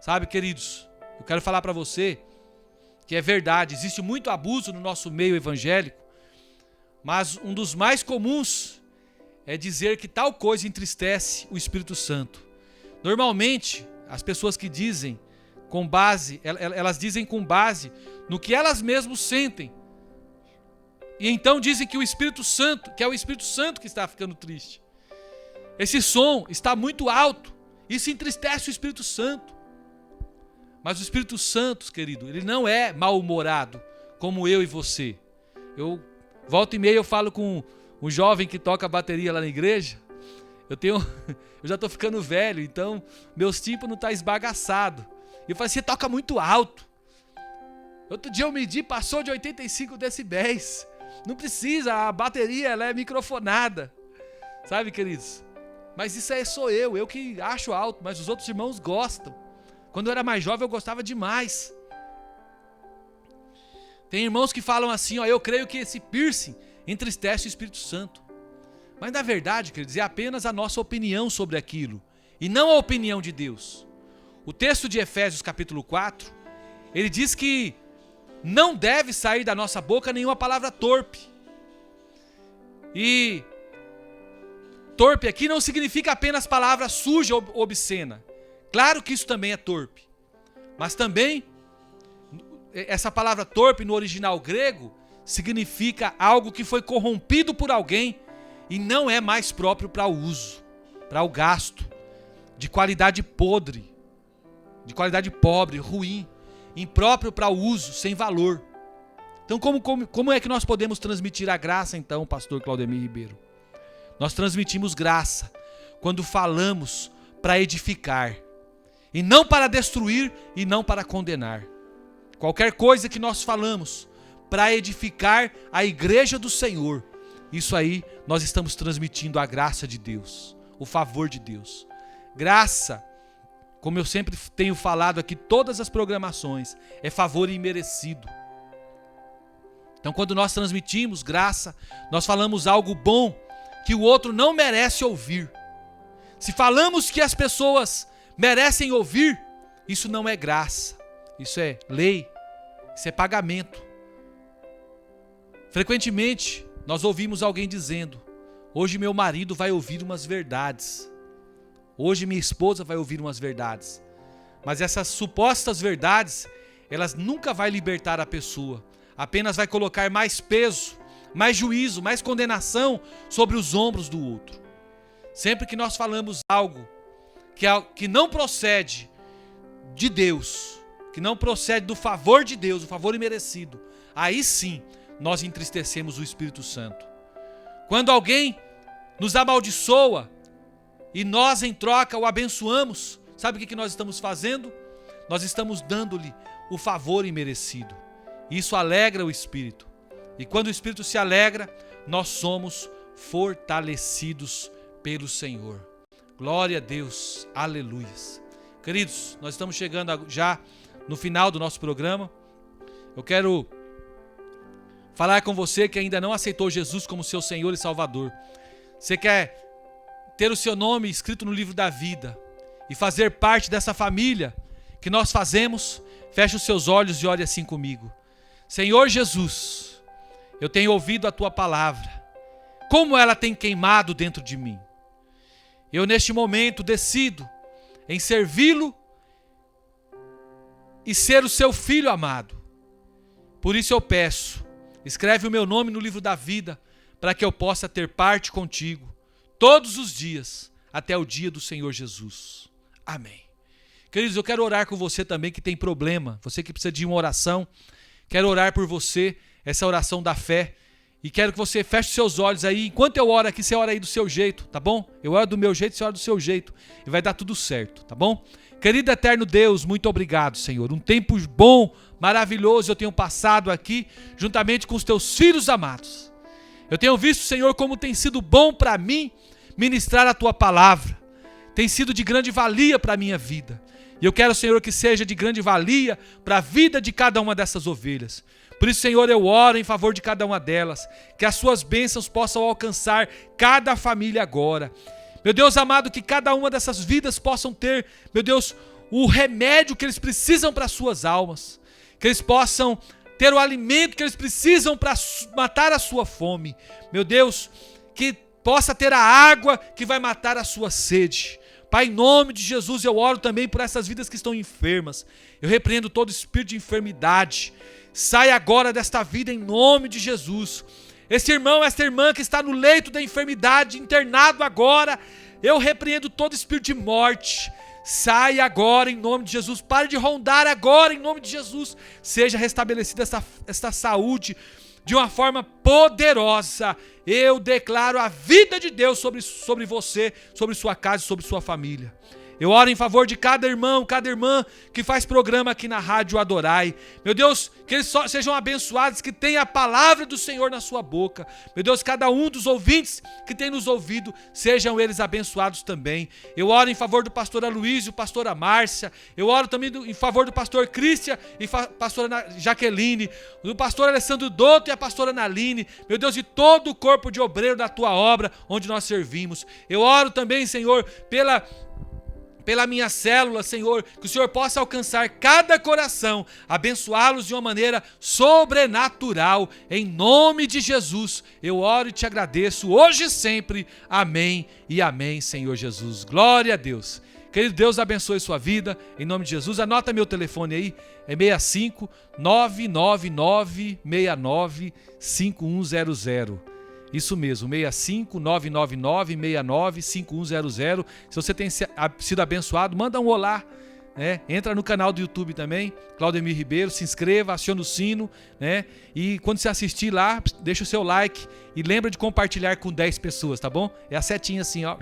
Sabe, queridos, eu quero falar para você que é verdade, existe muito abuso no nosso meio evangélico, mas um dos mais comuns é dizer que tal coisa entristece o Espírito Santo. Normalmente, as pessoas que dizem com base, elas dizem com base no que elas mesmas sentem. E então dizem que o Espírito Santo, que é o Espírito Santo que está ficando triste. Esse som está muito alto, isso entristece o Espírito Santo. Mas o Espírito Santo, querido, ele não é mal-humorado como eu e você. Eu volta e meia eu falo com um jovem que toca bateria lá na igreja. Eu já estou ficando velho, então meus tímpanos não estão esbagaçados. E eu falei: você toca muito alto. Outro dia eu medi, passou de 85 decibéis. Não precisa, a bateria ela é microfonada. Sabe, queridos? Mas isso aí sou eu que acho alto, mas os outros irmãos gostam. Quando eu era mais jovem eu gostava demais. Tem irmãos que falam assim, ó: eu creio que esse piercing entristece o Espírito Santo. Mas na verdade, queridos, é apenas a nossa opinião sobre aquilo, e não a opinião de Deus. O texto de Efésios capítulo 4, ele diz que não deve sair da nossa boca nenhuma palavra torpe. E torpe aqui não significa apenas palavra suja ou obscena. Claro que isso também é torpe. Mas também, essa palavra torpe no original grego significa algo que foi corrompido por alguém e não é mais próprio para o uso, para o gasto, de qualidade podre, de qualidade pobre, ruim, impróprio para o uso, sem valor. Então como é que nós podemos transmitir a graça então, pastor Claudemir Ribeiro? Nós transmitimos graça quando falamos para edificar, e não para destruir e não para condenar. Qualquer coisa que nós falamos para edificar a igreja do Senhor, isso aí nós estamos transmitindo a graça de Deus, o favor de Deus. Graça, como eu sempre tenho falado aqui, todas as programações, é favor imerecido. Então, quando nós transmitimos graça, nós falamos algo bom que o outro não merece ouvir. Se falamos que as pessoas merecem ouvir, isso não é graça, isso é lei, isso é pagamento. Frequentemente, nós ouvimos alguém dizendo: hoje meu marido vai ouvir umas verdades, hoje minha esposa vai ouvir umas verdades. Mas essas supostas verdades, elas nunca vão libertar a pessoa, apenas vai colocar mais peso, mais juízo, mais condenação sobre os ombros do outro. Sempre que nós falamos algo que não procede de Deus, que não procede do favor de Deus, o favor imerecido, aí sim nós entristecemos o Espírito Santo. Quando alguém nos amaldiçoa e nós em troca o abençoamos, sabe o que nós estamos fazendo? Nós estamos dando-lhe o favor imerecido. Isso alegra o Espírito. E quando o Espírito se alegra, nós somos fortalecidos pelo Senhor. Glória a Deus, aleluias. Queridos, nós estamos chegando já no final do nosso programa. Eu quero falar com você que ainda não aceitou Jesus como seu Senhor e Salvador. Você quer ter o seu nome escrito no livro da vida e fazer parte dessa família que nós fazemos? Feche os seus olhos e ore assim comigo. Senhor Jesus, eu tenho ouvido a tua palavra, como ela tem queimado dentro de mim. Eu neste momento decido em servi-lo e ser o seu filho amado. Por isso eu peço, escreve o meu nome no livro da vida, para que eu possa ter parte contigo todos os dias, até o dia do Senhor Jesus. Amém. Queridos, eu quero orar com você também que tem problema, você que precisa de uma oração. Quero orar por você, essa oração da fé. E quero que você feche os seus olhos aí. Enquanto eu oro aqui, você ora aí do seu jeito, tá bom? Eu oro do meu jeito, você ora do seu jeito. E vai dar tudo certo, tá bom? Querido eterno Deus, muito obrigado, Senhor. Um tempo bom, maravilhoso eu tenho passado aqui, juntamente com os teus filhos amados. Eu tenho visto, Senhor, como tem sido bom para mim ministrar a tua palavra. Tem sido de grande valia para a minha vida. E eu quero, Senhor, que seja de grande valia para a vida de cada uma dessas ovelhas. Por isso, Senhor, eu oro em favor de cada uma delas, que as suas bênçãos possam alcançar cada família agora. Meu Deus amado, que cada uma dessas vidas possam ter, meu Deus, o remédio que eles precisam para as suas almas. Que eles possam ter o alimento que eles precisam para matar a sua fome. Meu Deus, que possa ter a água que vai matar a sua sede. Pai, em nome de Jesus, eu oro também por essas vidas que estão enfermas. Eu repreendo todo espírito de enfermidade. Sai agora desta vida em nome de Jesus. Esse irmão, essa irmã que está no leito da enfermidade, internado agora, eu repreendo todo espírito de morte. Sai agora em nome de Jesus. Pare de rondar agora em nome de Jesus. Seja restabelecida esta saúde de uma forma poderosa. Eu declaro a vida de Deus sobre você, sobre sua casa e sobre sua família. Eu oro em favor de cada irmão, cada irmã que faz programa aqui na Rádio Adorai. Meu Deus, que eles sejam abençoados, que tenha a palavra do Senhor na sua boca. Meu Deus, cada um dos ouvintes que tem nos ouvido, sejam eles abençoados também. Eu oro em favor do pastor Aloysio, pastora Márcia. Eu oro também em favor do pastor Cristian e pastora Jaqueline, do pastor Alessandro Dotto e a pastora Naline. Meu Deus, de todo o corpo de obreiro da tua obra, onde nós servimos. Eu oro também, Senhor, pela minha célula, Senhor, que o Senhor possa alcançar cada coração, abençoá-los de uma maneira sobrenatural, em nome de Jesus. Eu oro e te agradeço, hoje e sempre, amém e amém, Senhor Jesus. Glória a Deus. Querido Deus, abençoe sua vida, em nome de Jesus. Anota meu telefone aí, é 65 999 69 5100. Isso mesmo, 65 999 69 5100. Se você tem sido abençoado, manda um olá, né? Entra no canal do YouTube também, Claudemir Ribeiro, se inscreva, aciona o sino, né? E quando você assistir lá, deixa o seu like e lembra de compartilhar com 10 pessoas, tá bom? É a setinha assim, ó,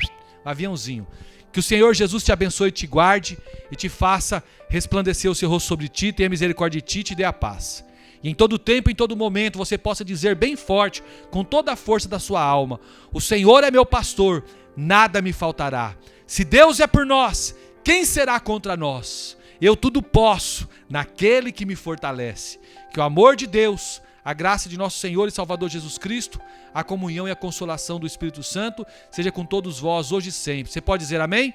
aviãozinho. Que o Senhor Jesus te abençoe, te guarde e te faça resplandecer o seu rosto sobre ti, tenha misericórdia de ti e te dê a paz. E em todo tempo, em todo momento, você possa dizer bem forte, com toda a força da sua alma: o Senhor é meu pastor, nada me faltará. Se Deus é por nós, quem será contra nós? Eu tudo posso naquele que me fortalece. Que o amor de Deus, a graça de nosso Senhor e Salvador Jesus Cristo, a comunhão e a consolação do Espírito Santo seja com todos vós hoje e sempre. Você pode dizer amém?